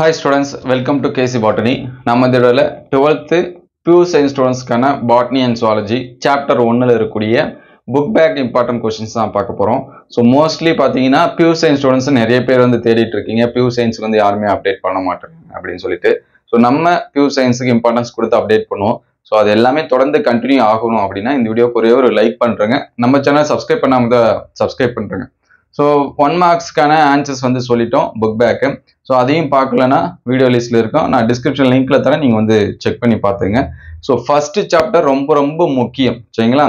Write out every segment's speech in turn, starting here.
Hi students, welcome to KC Botany. நம்ம இதோட 12th pure science studentsக்கான botany and zoology chapter 1ல இருக்கக்கூடிய book back important questions தான் பார்க்க போறோம். So mostly பாத்தீங்கன்னா pure science students நிறைய பேர் வந்து தேடிட்டு இருக்கீங்க. pure science வந்து யாருமே அப்டேட் பண்ண மாட்டாங்க அப்படினு சொல்லிட்டு. So நம்ம pure science-க்கு இம்பார்ட்டன்ஸ் கொடுத்து அப்டேட் பண்ணுவோம். So அது எல்லாமே தொடர்ந்து கண்டினியூ ஆகணும் அப்படினா இந்த வீடியோக்கு ஒரே ஒரு லைக் பண்றேங்க. நம்ம சேனலை சப்ஸ்கிரைப் பண்ணாம தான் சப்ஸ்கிரைப் பண்றேங்க. So 1 marksக்கான ஆன்சர்ஸ் வந்து சொல்லிட்டோம் book back. So அதையும் பார்க்கலனா வீடியோ லிஸ்ட்ல இருக்கும். நான் டிஸ்கிரிப்ஷன் லிங்க்ல தரேன், நீங்க வந்து செக் பண்ணி பாத்துங்க. So ஃபர்ஸ்ட் சாப்டர் ரொம்ப முக்கியம் சரிங்களா?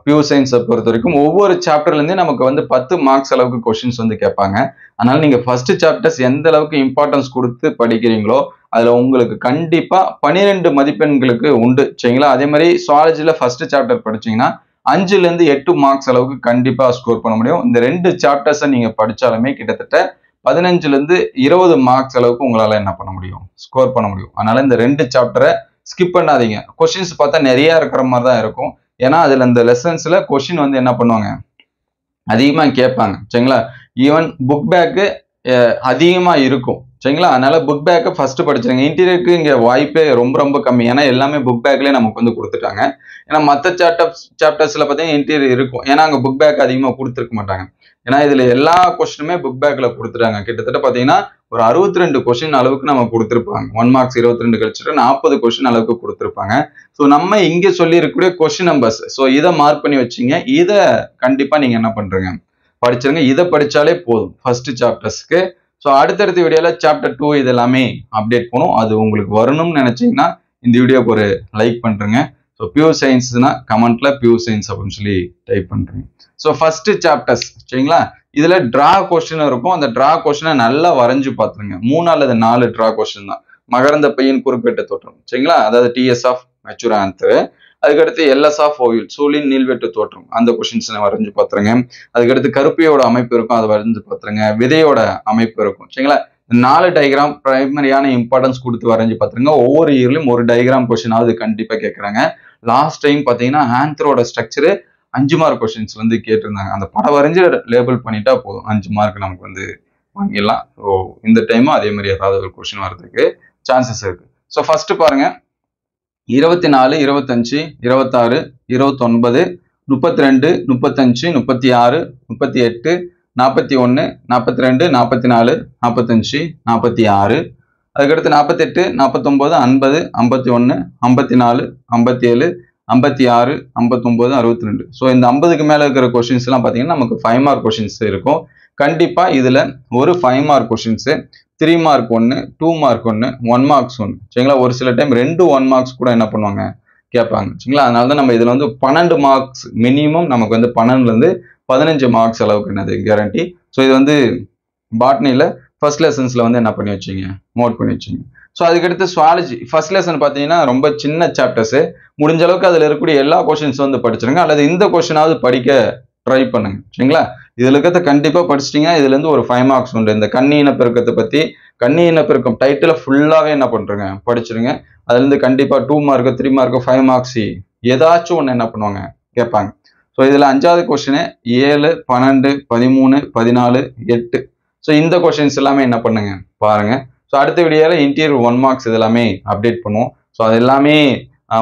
பியூர் சயின்ஸை பொறுத்த வரைக்கும் ஒவ்வொரு சாப்டர்ல இருந்தே நமக்கு வந்து 10 மார்க்ஸ் அளவுக்கு क्वेश्चंस வந்து கேட்பாங்க. அதனால நீங்க ஃபர்ஸ்ட் சாப்டர்ஸ் எந்த அளவுக்கு இம்பார்ட்டன்ஸ் கொடுத்து படிக்கிறீங்களோ அதுல உங்களுக்கு கண்டிப்பா 12 மதிப்பெண்களுக்கு உண்டு சரிங்களா? அதே மாதிரி சுவாலஜில ஃபர்ஸ்ட் சாப்டர் படிச்சீங்கன்னா 5ல இருந்து 8 மார்க்ஸ் அளவுக்கு கண்டிப்பா ஸ்கோர் பண்ண முடியும். இந்த ரெண்டு சாப்டர்ஸை நீங்க படிச்சாலுமே கிட்டத்தட்ட 15ல இருந்து 20 மார்க்ஸ் அளவுக்கு உங்களால என்ன பண்ண முடியும், ஸ்கோர் பண்ண முடியும். அதனால இந்த ரெண்டு சாப்டரை ஸ்கிப் பண்ணாதீங்க. क्वेश्चंस பார்த்தா நிறைய இருக்கிற மாதிரி தான் இருக்கும். ஏன்னா அதுல இந்த லெசன்ஸ்ல क्वेश्चन வந்து என்ன பண்ணுவாங்க, அதிகமா கேட்பாங்க சரிங்களா? ஈவன் புக் பேக் அதிகமா இருக்கும் சரிங்களா? அதனால புக் பேக்கை ஃபர்ஸ்ட் படிச்சிருங்க. இன்டீரியருக்கு இங்க வாய்ப்பே ரொம்ப கம்மி. ஏன்னா எல்லாமே புக் பேக்லயே நமக்கு வந்து கொடுத்துட்டாங்க. ஏன்னா மற்ற சாப்டர்ஸ்ல பார்த்தீங்கன்னா இன்டீரியர் இருக்கும். ஏன்னா அங்க புக் பேக் அதிகமா கொடுத்துருக்க மாட்டாங்க. ஏன்னா இதுல எல்லா கொஸ்டினுமே புக் பேக்ல கொடுத்துட்டாங்க. கிட்டத்தட்ட பாத்தீங்கன்னா ஒரு 62 கொஸ்டின் அளவுக்கு நம்ம கொடுத்துருப்பாங்க. 1 மார்க்ஸ் 22 கழிச்சுட்டு 40 கொஸ்டின் அளவுக்கு கொடுத்துருப்பாங்க. ஸோ நம்ம இங்க சொல்லி இருக்கக்கூடிய கொஸ்டின் நம்பர்ஸ், ஸோ இதை மார்க் பண்ணி வச்சுங்க. இதை கண்டிப்பா நீங்க என்ன பண்றீங்க, படிச்சிருங்க. இதை படிச்சாலே போதும் ஃபர்ஸ்ட் சாப்டர்ஸ்க்கு. ஸோ அடுத்தடுத்த வீடியோல சாப்டர் 2 இது எல்லாமே அப்டேட் பண்ணும். அது உங்களுக்கு வரணும்னு நினைச்சீங்கன்னா இந்த வீடியோக்கு ஒரு லைக் பண்றேங்க. ஸோ பியூர் சயின்ஸ்னா கமெண்ட்ல பியூர் சயின்ஸ் அப்படின்னு சொல்லி டைப் பண்றீங்க. ஸோ ஃபர்ஸ்ட் சாப்டர்ஸ் சரிங்களா? இதுல டிரா கொஸ்டின் இருக்கும். அந்த டிரா கொஸ்டினை நல்லா வரைஞ்சு பார்த்துருங்க. 3 அல்லது 4 டிரா கொஸ்டின் தான். மகரந்த பையன் குறுக்கெட்டு தோற்றம் சரிங்களா? அதாவது டிஎஸ் ஆஃப் மெச்சுராந்த், அதுக்கடுத்து எல்எஸ் ஆஃப் ஓவில் சூழின் நீள்வெட்டு தோற்றம், அந்த கொஸ்டின்ஸ் வரைஞ்சு பார்த்துருங்க. அதுக்கடுத்து கருப்பையோட அமைப்பு இருக்கும், அதை வரைஞ்சு பார்த்துருங்க. விதையோட அமைப்பு இருக்கும் சரிங்களா? 4 டயக்ராம் பிரைமரியான இம்பார்ட்டன்ஸ் கொடுத்து வரைஞ்சு பார்த்துருங்க. ஒவ்வொரு இயர்லயும் ஒரு டயக்ராம் கொஸ்டினாவது கண்டிப்பா கேட்கறாங்க. லாஸ்ட் டைம் பாத்தீங்கன்னா ஆந்த்ரோட ஸ்ட்ரக்சரு 5 மார்க் கொஸ்டின்ஸ் வந்து கேட்டிருந்தாங்க. அந்த படம் வரைஞ்சு லேபிள் பண்ணிட்டா போதும், 5 மார்க் நமக்கு வந்து வாங்கிடலாம். ஸோ இந்த டைமும் அதே மாதிரி ஏதாவது ஒரு கொஸ்டின் வர்றதுக்கு சான்சஸ் இருக்கு. ஸோ ஃபர்ஸ்ட் பாருங்க, 24, 25, 26, 29, 32, 35, 36, 38, 41, 42, 44, 45, 46, அதுக்கடுத்து 48, 49, 50, 51, 54, 57, 56, 59, 62. ஸோ இந்த 50க்கு மேல இருக்கிற கொஸ்டின்ஸ் எல்லாம் பாத்தீங்கன்னா நமக்கு 5 மார்க் கொஸ்டின்ஸ் இருக்கும். கண்டிப்பா இதுல ஒரு 5 mark questions, 3 mark 1, 2 mark 1, 1 marks 1 சரிங்களா? ஒரு சில டைம் 2 1 மார்க்ஸ் கூட என்ன பண்ணுவாங்க, கேட்பாங்க சரிங்களா? அதனாலதான் நம்ம இதுல வந்து 12 மார்க்ஸ் மினிமம் நமக்கு வந்து 12ல இருந்து 15 மார்க்ஸ் அளவுக்கு என்னது கேரண்டி. ஸோ இது வந்து பாட்னில ஃபர்ஸ்ட் லெசன்ஸ்ல வந்து என்ன பண்ணி வச்சீங்க, நோட் பண்ணி வச்சீங்க. ஸோ அதுக்கடுத்து சுவாலஜி ஃபர்ஸ்ட் லெசன் பார்த்தீங்கன்னா ரொம்ப சின்ன சாப்டர்ஸ். முடிஞ்ச அளவுக்கு அதில் இருக்கக்கூடிய எல்லா கொஸ்டின்ஸ் வந்து படிச்சிருங்க, அல்லது இந்த கொஸ்டினாவது படிக்க ட்ரை பண்ணுங்க சரிங்களா? இதுல இருக்கிறத கண்டிப்பா படிச்சிட்டீங்கன்னா இதுல இருந்து ஒரு 5 மார்க்ஸ் உண்டு. இந்த கன்னி இனப்பெருக்கத்தை பத்தி, கன்னி இனப்பெருக்கம் டைட்டில ஃபுல்லாவே என்ன பண்றீங்க, படிச்சிருங்க. அதுல இருந்து கண்டிப்பா 2 மார்க் 3 மார்க் 5 மார்க்ஸ் ஏதாச்சும் ஒன்று என்ன பண்ணுவாங்க, கேட்பாங்க. ஸோ இதுல 5வது கொஸ்டின் 7, 12, 13, 14, 8. ஸோ இந்த கொஸ்டின்ஸ் எல்லாமே என்ன பண்ணுங்க பாருங்க. ஸோ அடுத்த வீடியோல இன்டீரியர் 1 மார்க்ஸ் இதெல்லாமே அப்டேட் பண்ணுவோம். ஸோ அது எல்லாமே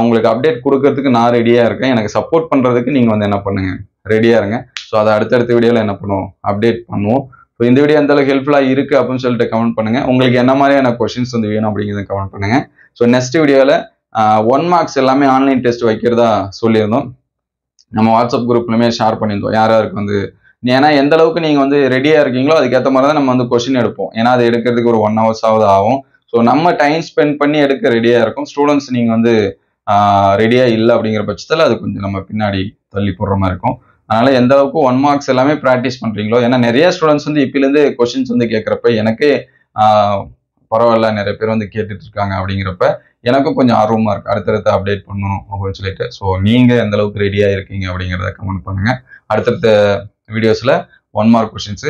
உங்களுக்கு அப்டேட் கொடுக்கறதுக்கு நான் ரெடியா இருக்கேன். எனக்கு சப்போர்ட் பண்றதுக்கு நீங்க வந்து என்ன பண்ணுங்க, ரெடியா இருங்க. ஸோ அதை அடுத்தடுத்த வீடியோல என்ன பண்ணுவோம், அப்டேட் பண்ணுவோம். ஸோ இந்த வீடியோ எந்த அளவுக்கு ஹெல்ப்ஃபுல்லா இருக்கு அப்படின்னு சொல்லிட்டு கமெண்ட் பண்ணுங்க. உங்களுக்கு என்ன மாதிரியான கொஸ்டின்ஸ் வந்து வேணும் அப்படிங்கிறத கமெண்ட் பண்ணுங்க. ஸோ நெக்ஸ்ட் வீடியோல 1 மார்க்ஸ் எல்லாமே ஆன்லைன் டெஸ்ட் வைக்கிறதா சொல்லியிருந்தோம். நம்ம வாட்ஸ்அப் குரூப்லயுமே ஷேர் பண்ணியிருந்தோம் யார் யாருக்கு வந்து. ஏன்னா எந்த அளவுக்கு நீங்க வந்து ரெடியா இருக்கீங்களோ அதுக்கேற்ற மாதிரி தான் நம்ம வந்து கொஸ்டின் எடுப்போம். ஏன்னா அது எடுக்கிறதுக்கு ஒரு 1 hours ஆகுது ஆகும். ஸோ நம்ம டைம் ஸ்பெண்ட் பண்ணி எடுக்க ரெடியா இருக்கும். ஸ்டூடெண்ட்ஸ் நீங்க வந்து ரெடியா இல்லை அப்படிங்கிற பட்சத்தில் அது கொஞ்சம் நம்ம பின்னாடி தள்ளி போடுற மாதிரி இருக்கும். அதனால எந்த அளவுக்கு 1 மார்க்ஸ் எல்லாமே ப்ராக்டிஸ் பண்றீங்களோ, ஏன்னா நிறைய ஸ்டூடெண்ட்ஸ் வந்து இப்பிலேருந்து கொஸ்டின்ஸ் வந்து கேட்கறப்ப எனக்கு பரவாயில்ல, நிறைய பேர் வந்து கேட்டுட்டு இருக்காங்க அப்படிங்கிறப்ப எனக்கும் கொஞ்சம் ஆர்வமா இருக்கு அடுத்தடுத்து அப்டேட் பண்ணணும் அப்படின்னு சொல்லிட்டு. ஸோ நீங்க எந்த அளவுக்கு ரெடியா இருக்கீங்க அப்படிங்கிறத கமெண்ட் பண்ணுங்க. அடுத்தடுத்த வீடியோஸ்ல 1 மார்க் கொஸ்டின்ஸ்,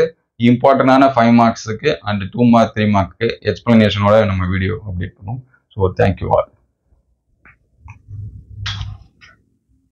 இம்பார்ட்டன்டான 5 மார்க்ஸுக்கு அண்ட் 2 மார்க் 3 மார்க்கு எக்ஸ்பிளனேஷனோட நம்ம வீடியோ அப்டேட் பண்ணுவோம். So thank you all.